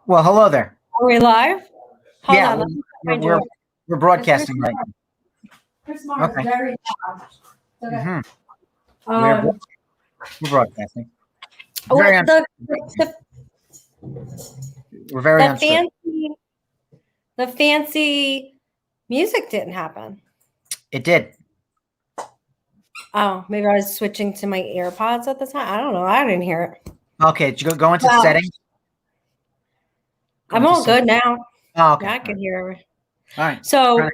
Well, hello there. Are we live? Hold Yeah, on, let me find we're, you. we're broadcasting right Chris Maher is Okay. very loud. now. Okay. Mhm. We're Um, broadcasting. what Very the We're very the unscripted. fancy music didn't happen. It did. Oh, maybe I was switching to my AirPods at the time. I don't know. I didn't hear it. Okay, did you go into Well, settings? Go I'm into all good now. Oh, okay. Yeah, I can hear it. All right. So,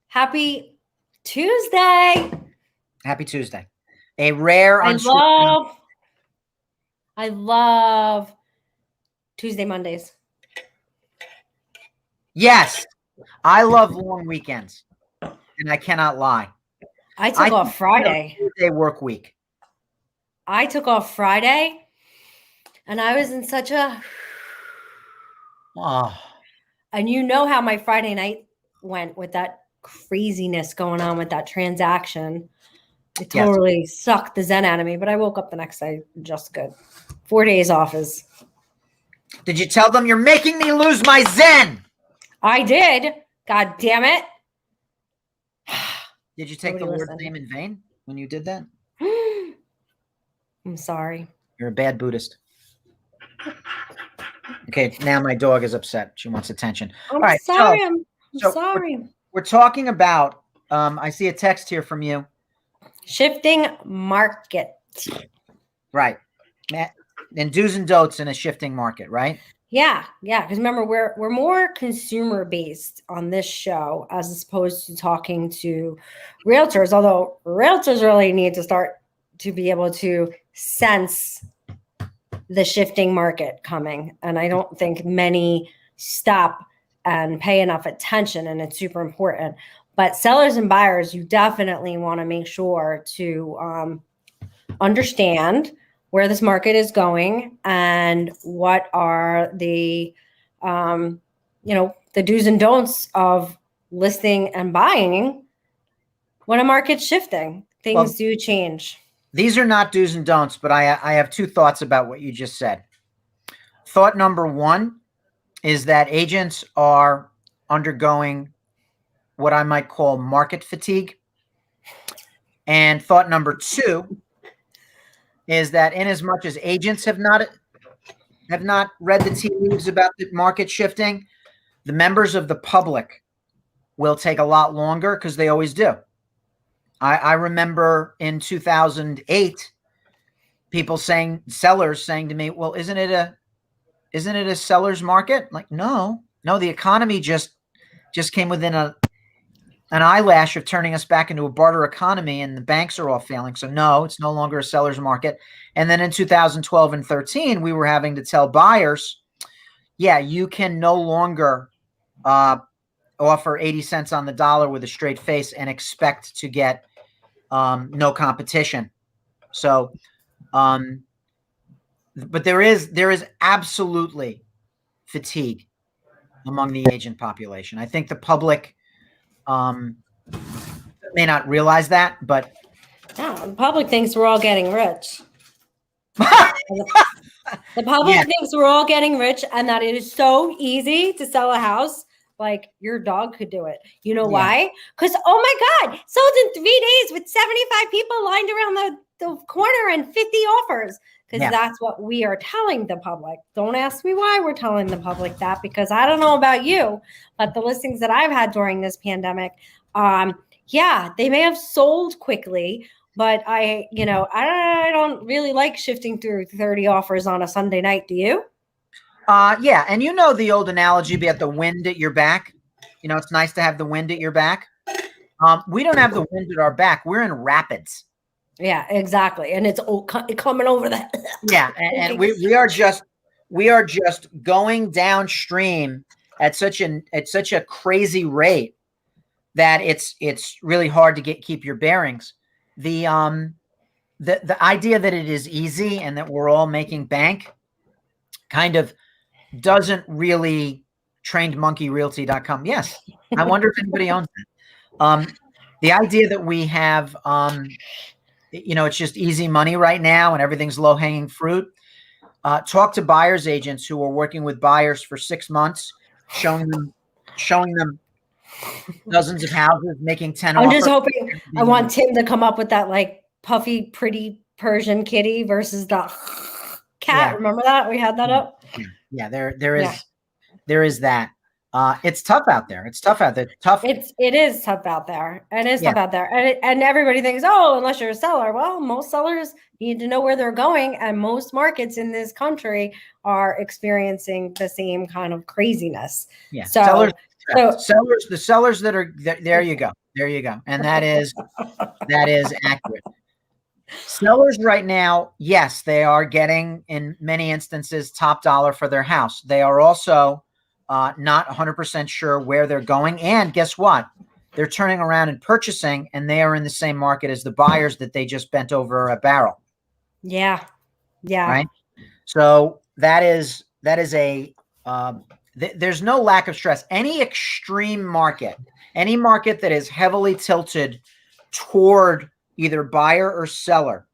happy Tuesday. Happy Tuesday. A rare I unscripted. love Tuesday, Mondays. Yes, I love long weekends, and I cannot lie. I took off Friday. Day work week. I took off Friday, and I was in such a. Oh, And you know how my Friday night went with that craziness going on with that transaction. It Yes. totally sucked the zen out of me, but I woke up the next day just good. 4 days off is. Did you tell them you're making me lose my zen? I did. God damn it. Did you take Nobody the Lord's listened. name in vain when you did that? I'm sorry. You're a bad Buddhist. Okay, now my dog is upset. She wants attention. I'm All right, sorry. so I'm sorry. We're talking about, I see a text here from you. Shifting market. Right. And do's and don'ts in a shifting market, right? Yeah. Because remember, we're more consumer based on this show as opposed to talking to realtors, although realtors really need to start to be able to sense the shifting market coming. And I don't think many stop and pay enough attention, and it's super important. But sellers and buyers, you definitely want to make sure to understand where this market is going and what are the the do's and don'ts of listing and buying when a market's shifting. Things do change. These are not do's and don'ts, but I have two thoughts about what you just said. Thought number one is that agents are undergoing what I might call market fatigue. And thought number two is that in as much as agents have not read the tea leaves about the market shifting, the members of the public will take a lot longer because they always do. I remember in 2008, sellers saying to me, well, isn't it a seller's market? Like, no, the economy just came within an eyelash of turning us back into a barter economy, and the banks are all failing. So no, it's no longer a seller's market. And then in 2012 and 13, we were having to tell buyers, yeah, you can no longer offer 80 cents on the dollar with a straight face and expect to get no competition. So, but there is absolutely fatigue among the agent population. I think the public may not realize that, but the public thinks we're all getting rich. The public thinks we're all getting rich and that it is so easy to sell a house. Like your dog could do it. You know why? Because, oh my God, sold in 3 days with 75 people lined around the corner and 50 offers. Because that's what we are telling the public. Don't ask me why we're telling the public that, because I don't know about you, but the listings that I've had during this pandemic, they may have sold quickly, but I don't really like shifting through 30 offers on a Sunday night. Do you? Yeah. And you know the old analogy about the wind at your back. You know, it's nice to have the wind at your back. We don't have the wind at our back. We're in rapids. Yeah, exactly. And it's coming over that. Yeah. And we are just going downstream at such a crazy rate that it's really hard to keep your bearings. The idea that it is easy and that we're all making bank kind of doesn't really trainedmonkeyrealty.com. Yes. I wonder if anybody owns that. The idea that we have, it's just easy money right now and everything's low hanging fruit. Talk to buyers agents who are working with buyers for 6 months, showing them dozens of houses, making 10 I'm offers. just hoping. I want Tim to come up with that like puffy, pretty Persian kitty versus the cat. Yeah. Remember that we had that up? Yeah. There is that. It's tough out there. It's tough. It is tough out there. And it's Yeah. tough out there. And everybody thinks, oh, unless you're a seller. Well, most sellers need to know where they're going. And most markets in this country are experiencing the same kind of craziness. Yeah. So the sellers that are there you go. There you go. And that is accurate. Sellers right now, yes, they are getting, in many instances, top dollar for their house. They are also not 100% sure where they're going. And guess what? They're turning around and purchasing, and they are in the same market as the buyers that they just bent over a barrel. Yeah. Yeah. Right. So there's no lack of stress. Any extreme market, any market that is heavily tilted toward either buyer or seller,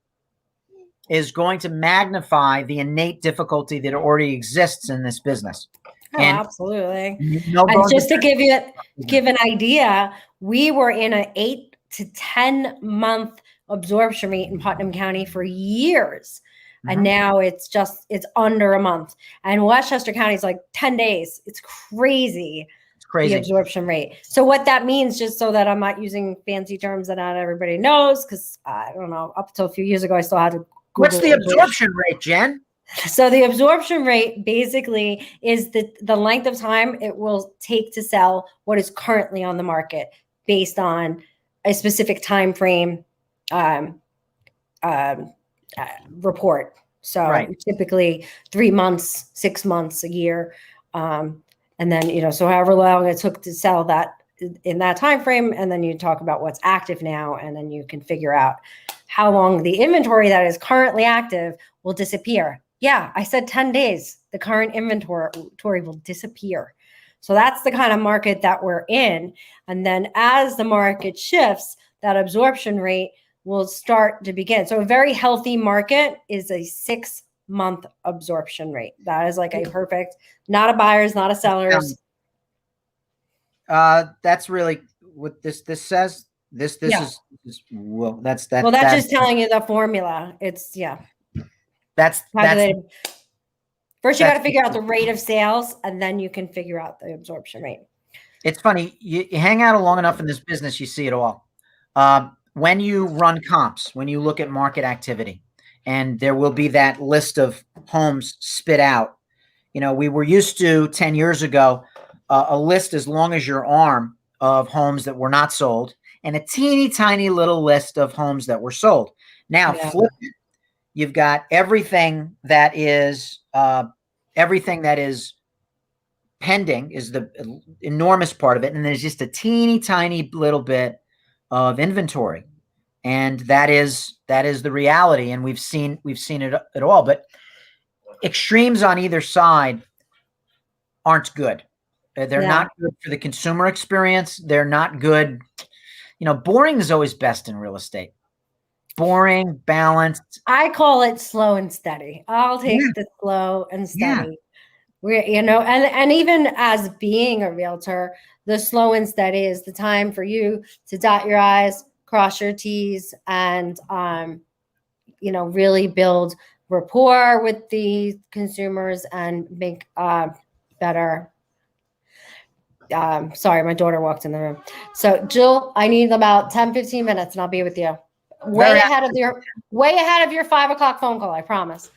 is going to magnify the innate difficulty that already exists in this business. Oh, absolutely. And just to give an idea, we were in an 8 to 10 month absorption rate in Putnam County for years. And now it's under a month. And Westchester County is like 10 days. It's crazy. The absorption rate. So what that means, just so that I'm not using fancy terms that not everybody knows, because I don't know, up until a few years ago, I still had to Google. What's the absorption rate, Jen? So the absorption rate basically is the length of time it will take to sell what is currently on the market based on a specific time frame report. So typically 3 months, 6 months, a year. And then, so however long it took to sell that in that time frame, and then you talk about what's active now, and then you can figure out how long the inventory that is currently active will disappear. Yeah, I said 10 days. The current inventory will disappear. So that's the kind of market that we're in. And then as the market shifts, that absorption rate will start to begin. So a very healthy market is a 6-month absorption rate. That is like a perfect, not a buyer's, not a seller's. That's really what this says. This is that's just telling you the formula. It's that's first you got to figure out the rate of sales, and then you can figure out the absorption rate. It's funny, you hang out long enough in this business, you see it all. When you run comps, when you look at market activity, and there will be that list of homes spit out. We were used to 10 years ago, a list as long as your arm of homes that were not sold, and a teeny tiny little list of homes that were sold. Now, flip it. You've got everything that is pending is the enormous part of it, and there's just a teeny tiny little bit of inventory, and that is the reality. And we've seen it all. But extremes on either side aren't good. They're not good for the consumer experience. They're not good. Boring is always best in real estate. Boring, balanced. I call it slow and steady. I'll take the slow and steady. And even as being a realtor, the slow and steady is the time for you to dot your I's, cross your T's, and really build rapport with the consumers and make better. Sorry, my daughter walked in the room. So Jill, I need about 10-15 minutes and I'll be with you. Way ahead of your 5:00 phone call, I promise.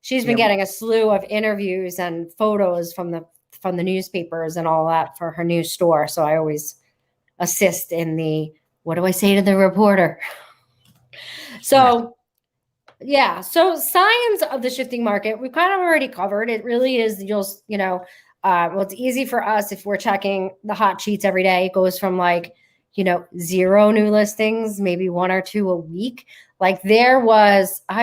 She's been getting a slew of interviews and photos from the newspapers and all that for her new store. So I always assist in the, what do I say to the reporter? So so signs of the shifting market, we've kind of already covered. It really is, it's easy for us if we're checking the hot sheets every day. It goes from 0 new listings, maybe 1 or 2 a week. I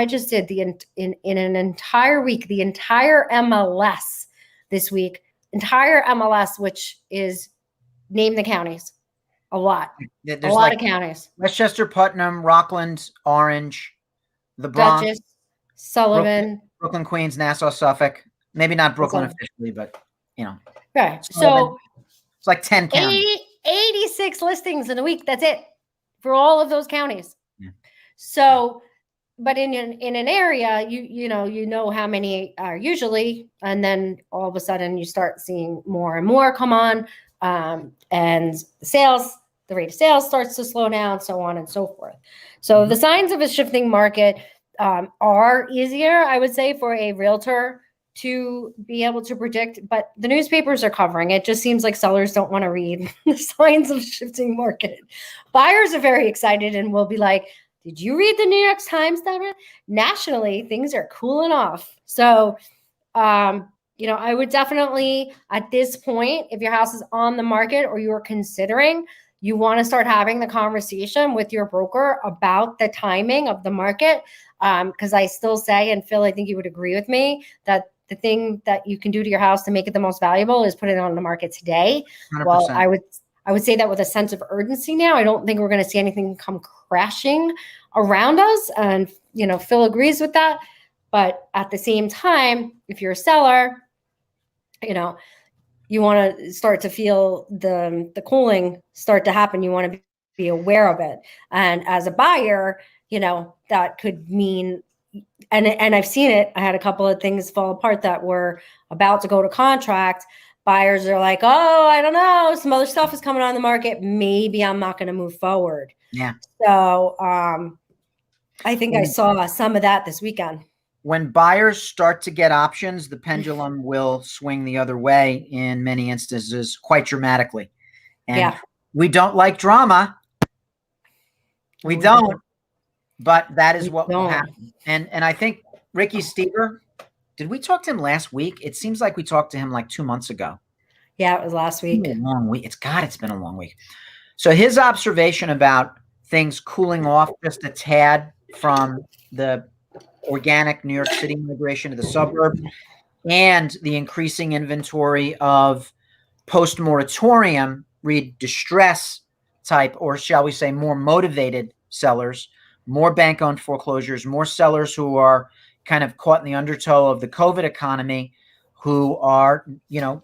just did in an entire week, the entire MLS this week, which is name the counties, a lot of counties. Westchester, Putnam, Rockland, Orange, the Bronx, Dutchess, Sullivan. Brooklyn, Queens, Nassau, Suffolk. Maybe not Brooklyn Okay. officially, but Right. Sullivan. So It's like 10 counties. 86 listings in a week. That's it for all of those counties. Yeah. So, but in an area, you know how many are usually, and then all of a sudden you start seeing more and more come on, and the rate of sales starts to slow down, so on and so forth. So the signs of a shifting market are easier, I would say, for a realtor to be able to predict, but the newspapers are covering it. Just seems like sellers don't want to read the signs of shifting market. Buyers are very excited and will be like, did you read the New York Times, Deborah? Nationally, things are cooling off. So, I would definitely, at this point, if your house is on the market or you're considering, you want to start having the conversation with your broker about the timing of the market. Because I still say, and Phil, I think you would agree with me, that the thing that you can do to your house to make it the most valuable is put it on the market today. 100%. Well, I would say that with a sense of urgency now. I don't think we're going to see anything come crashing around us. And, Phil agrees with that. But at the same time, if you're a seller, you want to start to feel the cooling start to happen. You want to be aware of it. And as a buyer, that could mean, and I've seen it. I had a couple of things fall apart that were about to go to contract. Buyers are like, oh, I don't know, some other stuff is coming on the market. Maybe I'm not going to move forward. Yeah. So I think I saw some of that this weekend. When buyers start to get options, the pendulum will swing the other way in many instances quite dramatically. And we don't like drama. We don't. But that is what will happen. And I think Ricky Stever, did we talk to him last week? It seems like we talked to him like 2 months ago. Yeah, it was last week. It's been a long week. It's been a long week. So his observation about things cooling off just a tad from the organic New York City migration to the suburbs and the increasing inventory of post-moratorium, read distress type, or shall we say more motivated sellers, more bank-owned foreclosures, more sellers who are kind of caught in the undertow of the COVID economy, who are, it's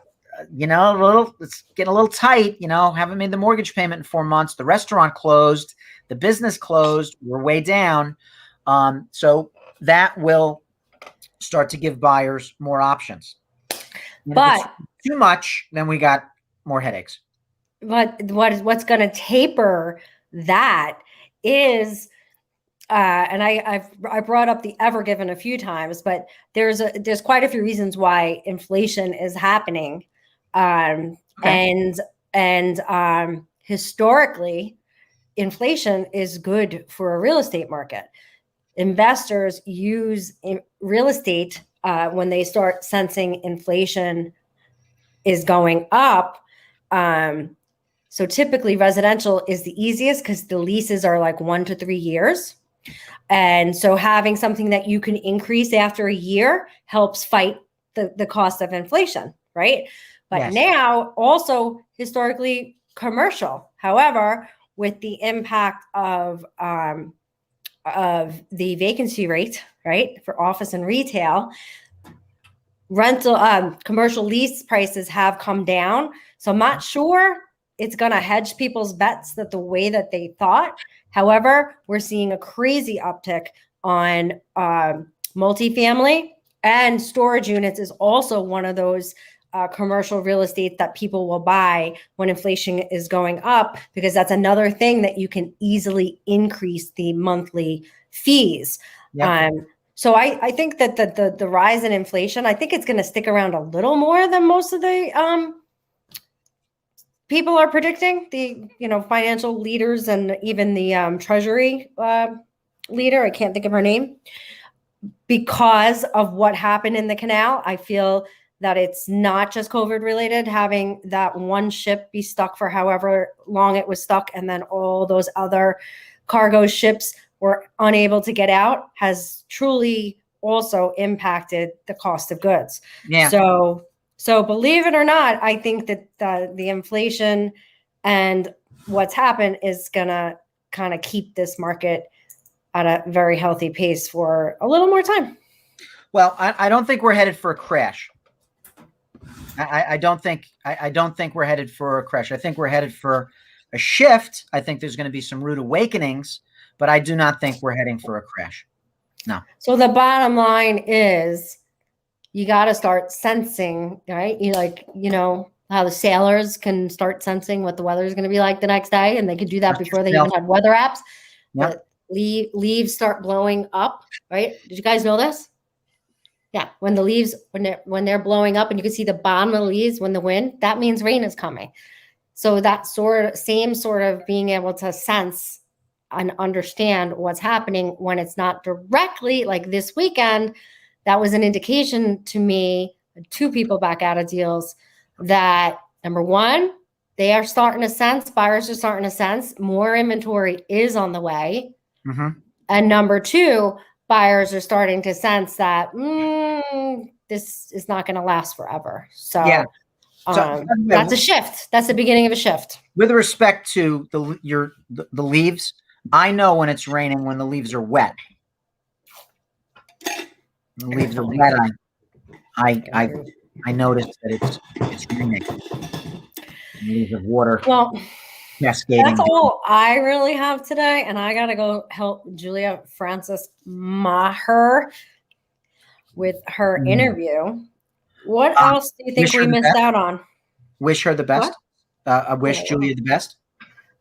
getting a little tight, haven't made the mortgage payment in 4 months. The restaurant closed, the business closed, we're way down. So that will start to give buyers more options. And but if it's too much, then we got more headaches. But what's going to taper that is, and I brought up the Ever Given a few times, but there's quite a few reasons why inflation is happening, and historically, inflation is good for a real estate market. Investors use real estate when they start sensing inflation is going up. So typically residential is the easiest because the leases are like 1 to 3 years. And so having something that you can increase after a year helps fight the cost of inflation, right? But now also historically commercial. However, with the impact of the vacancy rate, right, for office and retail, rental commercial lease prices have come down. So I'm not sure it's going to hedge people's bets that the way that they thought. However, we're seeing a crazy uptick on multifamily, and storage units is also one of those commercial real estate that people will buy when inflation is going up, because that's another thing that you can easily increase the monthly fees. Yep. So I think that the rise in inflation, I think it's going to stick around a little more than most of the people are predicting. The financial leaders and even the Treasury leader, I can't think of her name, because of what happened in the canal. I feel that it's not just COVID related, having that one ship be stuck for however long it was stuck, and then all those other cargo ships were unable to get out, has truly also impacted the cost of goods. Yeah. So believe it or not, I think that the inflation and what's happened is gonna kind of keep this market at a very healthy pace for a little more time. Well, I don't think we're headed for a crash. I don't think we're headed for a crash. I think we're headed for a shift. I think there's going to be some rude awakenings, but I do not think we're heading for a crash. No. So the bottom line is you got to start sensing, right? You know how the sailors can start sensing what the weather is going to be like the next day, and they could do that before they even had weather apps. Yep. The leaves start blowing up, right? Did you guys know this? Yeah, when the leaves, when they're blowing up and you can see the bottom of the leaves when the wind, that means rain is coming. So that same sort of being able to sense and understand what's happening when it's not directly like this weekend, that was an indication to me, 2 people back out of deals, that number one, they are starting to sense, buyers are starting to sense more inventory is on the way. Mm-hmm. And number 2, buyers are starting to sense that this is not going to last forever. So, yeah. That's a shift. That's the beginning of a shift. With respect to the leaves, I know when it's raining when the leaves are wet. The leaves are wet. I noticed that it's raining. Leaves of water. Well, cascading. That's all I really have today, and I gotta go help Julia Francis Maher with her interview. What else do you think we missed out on? Wish her the best. I wish Julia the best.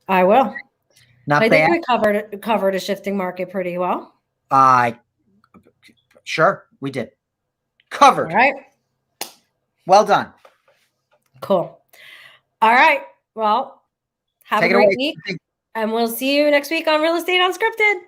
I will. Not I bad. think we covered a shifting market pretty well. Sure, we did. Covered. All right. Well done. Cool. All right. Well, have a great week, and we'll see you next week on Real Estate Unscripted.